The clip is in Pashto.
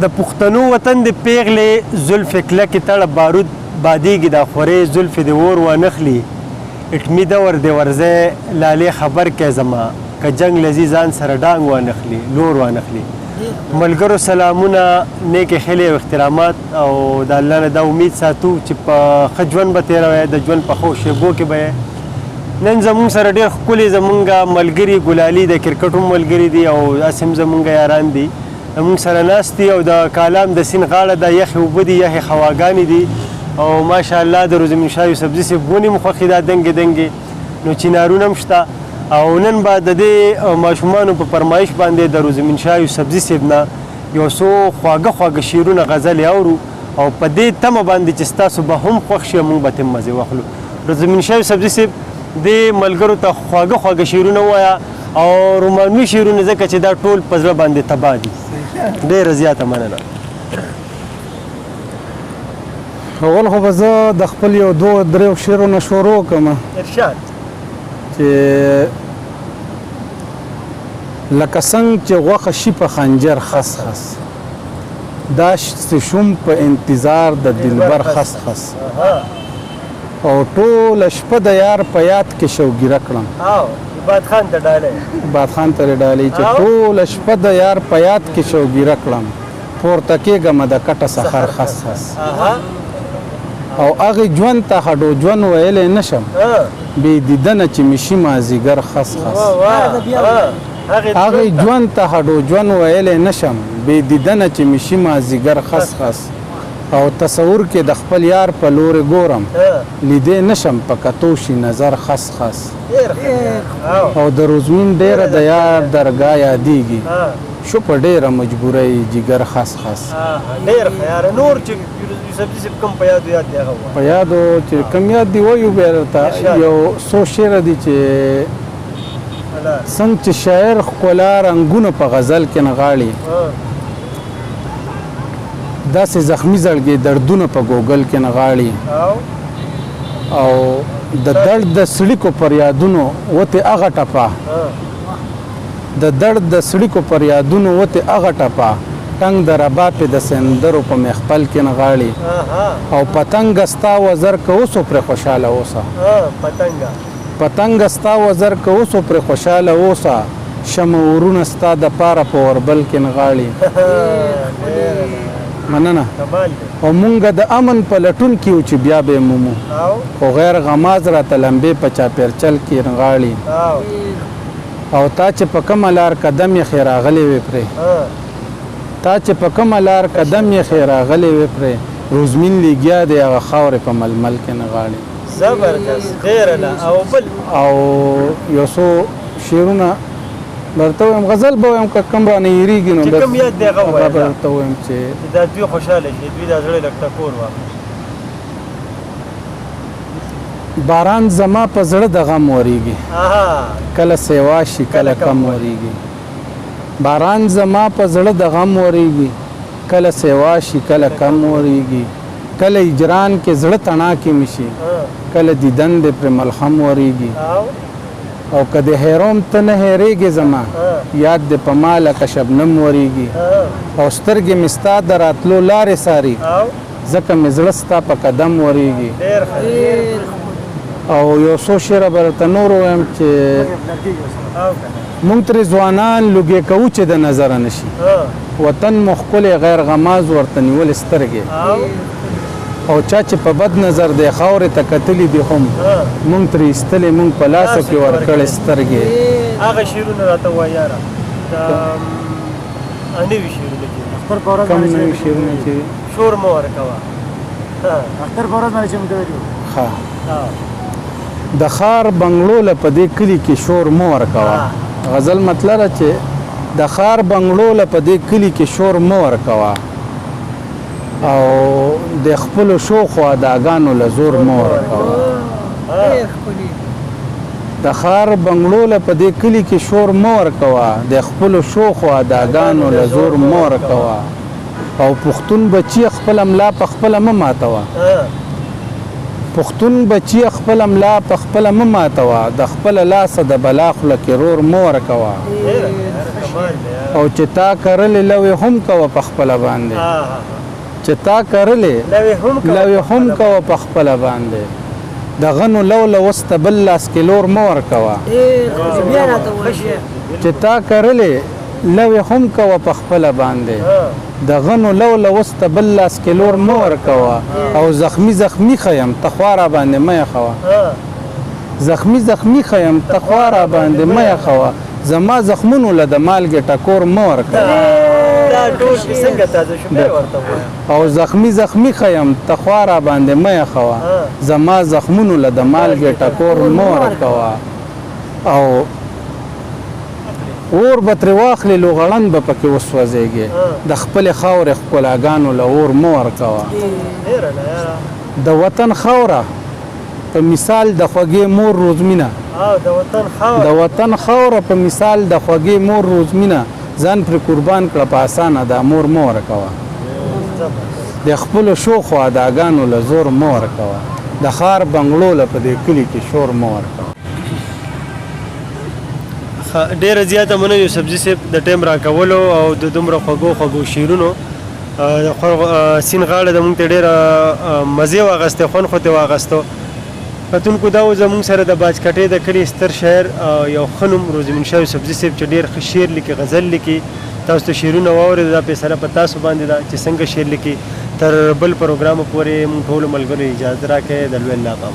د پښتنو وطن د پیغلې زلفې کلکې تړه بارود بادیږي دا خورې زلفې د اور وانخلي اټمي دور د ورځی لالې خبر کې زما که جنګ لذي ځان سره ډانګ وانخلي لور وانخلي ملګرو سلامونه نیکې خیلې او احترامات او د الله نه دا امید ساتو چې په ښه ژوند به تېروئ د ژوند په ښو شېبو کې به نن زموږ سره ډېر ښکلي زموږ ملګري ګلالي د کرکټ هم ملګري دي او داسې هم زموږ یاران دي زموږ سره ناست دي او د کالام د سیند غاړه د یخې اوبه دي یخې هواګانې دي او ماشاءالله د روزمین شاه یوسفزي صاحب ونې هم خوښې دا دنګې دنګې نو چینارونه هم شته او نن به د دې ماشومانو په فرمایش باندې د روزمین شاه یوسفزي صاحب نه یو څو خواږه خواږه شعرونه غزلې اورو او په دې تمه باندې چې ستاسو به هم خوښ شي موږ به ترې مزې واخلو روزمین شاه یوسفزي صاحب دې ملګرو ته خواږه خواږه شعرونه ووایه او رومانوي شعرونه ځکه چې دا ټول په زړه باندې تباه دي ډېره زیاته مننه اول خو به زه د خپل یو دوه دریو شعرونه شروع کړم ارشاد چې لکه څنګه چې غوښه شي په خنجر خس خس داسې شوم په انتظار د دلبر خس خس او ټوله شپه د یار په یاد کې شوګیره کړم عباد خان ته ډالۍ عباد خان ته ډالۍ چې ټوله شپه د یار په یاد کې شوګیره کړم پورته کېږم د کټه سحر خس خس او هغې ژوند ته هډو ژوند ویلی نشم بې دیدنه چې مې شي مازدیګر خس خس هغې ژوند ته هډو ژوند ویلی نشم بې دیدنه چې مې شي مازدیګر خس خس او تصور کې د خپل یار په لورې ګورم لیدې نشم په کتو شي نظر خس خس او د روزمین ډېره د یار درګاه یادېږي شو په ډېره مجبورۍ جګر خس خس ډېر ښه یاره نور چې یوسفزي صاحب کوم په یادو یاد دی هغه ووایه په یادو چې کوم یاد دی وایو بیا درته یو څو شعره دي چې څنګه چې شاعر ښکلا رنګونه په غزل کې نغاړي داسې زخمي زړګي دردونه په ګوګل کې نغاړي او د درد د سړیکو پر یادونو وته هغه ټپه د درد د سړیکو پر یادونو وته هغه ټپه ټنګ د رباب د سندرو په مخپل کې نغاړي او پتنګ ستا وزر که اوسو پر خوشاله اوسه پتنګ ستا وزر که اوسو پر خوشاله اوسه شمع ورونه ستا د پاره په وربل کې نغاړي مننه او مونږ د امن په لټون کې و چې بیا به مومو خو غیر غماز راته لمبې په چاپیرچل کې نغاړي او تا چې په کومه لار قدم یې ښې راغلی وې پرې تا چې په کومه لار قدم یې ښې راغلی وې پرې روزمین لګیا دی هغه خاورې په ململ کې نغاړي زبردست ډېره ده او بل او یو څو شعرونه درته وایم غزل به وایم که کوم رانه هېرېږي نو چې کوم یاد دی هغه ووایه درته وایم چې دا دوی خوشحاله شي دوی دا زړه لږ ټکور واخلي باران زما په زړه د غم ورېږي کله سیوا شي کله کم ورېږي باران زما په زړه د غم ورېږي کله سیوا شي کله کم ورېږي کله هجران کې زړه تڼاکې مې شي کله دیدن دې پرې ملخم ورېږي او که د هیروم ته نه هېرېږې زما یاد دې په ما لکه شبنم ورېږي او سترګې مې ستا د راتلو لارې څاري ځکه مې زړه ستا په قدم ورېږي او یو څو شعره به درته نور ووایم چې موږ ترې ځوانان لوګې کوو چې د نظره نه شي وطن مو ښکلی غیر غماز ورته نیولې سترګې او چا چې په بد نظر دی خاورې ته کتلي دي هم موږ ترې ایستلې موږ په لاسو کې ورکړې سترګې هغه شعرونه راته ووایه یاره نوي شعرونه چې کوم نوي شعرونه چې شور مه ورکوه اختر په ورځ باندې چې موږ ښه د ښار بنګلو له په دې کلي کې شور مه ورکوه غزل مطلب چې د ښار بنګلو له په دې کلي کې شور مه ورکوه او د خپلو شوخو اداګانو له زور مه ورکوه د ښار بنګلو له په دې کلي کې شور مه ورکوه د خپلو شوخو اداګانو له زور مه ورکوه او پښتون بچي خپله ملا په خپله مه ماتوه پښتون بچي خپل املا په خپل مه ماتوه د خپل لاسه د بلا خوله کې رور مه ورکوه او چې تا کرلې لوی هم کوه په خپله باندې چې تا کرلې لوی هم کوه په خپله باندې د غنو لوله اوس ته بل لاس کې لور مه ورکوه چې تا کرلې لوی هم کوه په خپله باندې د غنو لوله اوس ته بل لاس کې لور مه ورکوه او زخمی خیم ته خوا را باندې مه یخوه زخمی خیم ته خوا را باندې مه یخوه زما زخمونو له د مالګې ټکور مه ورکوه او زخمی خیم ته خوا را باندې مه یخوه زما زخمونو له د مالګې ټکور مه ورکوه او اور به ترې واخلې لوغړن به پکې وسوځېږي د خپلې خاورې ښکلاګانو له اور مه ورکوه د وطن خاوره په مثال د خوږې مور روزمینه د وطن خاوره په مثال د خوږې مور روزمینه ځان پرې قربان کړه په اسانه دا مور مه ورکوه د خپلو شوخو اداګانو له زور مه ورکوه د ښار بنګړو له په دې کلي کې شور مه ورکوه. ډیره زیاته مننه یوسفزي صاحب د ټیم راکولو او د دومره خوږو شعرونو سیند غاړه د مونږ ته ډېره مزې واخیستې خوند خو ترې واخیستو. کتونکو دا و زموږ سره د باجکټۍ د کلي ستر شاعر یو ښه نوم روزمن شاه یوسفزي صاحب چې ډېر ښه شعر لیکي غزل لیکي. تاسو ته شعرونه واورېدو دا فیصله په تاسو باندې ده چې څنګه شعر لیکي. تر بل پروګرامه پورې مونږ ټولو ملګرو اجازه راکړئ د لوی الله په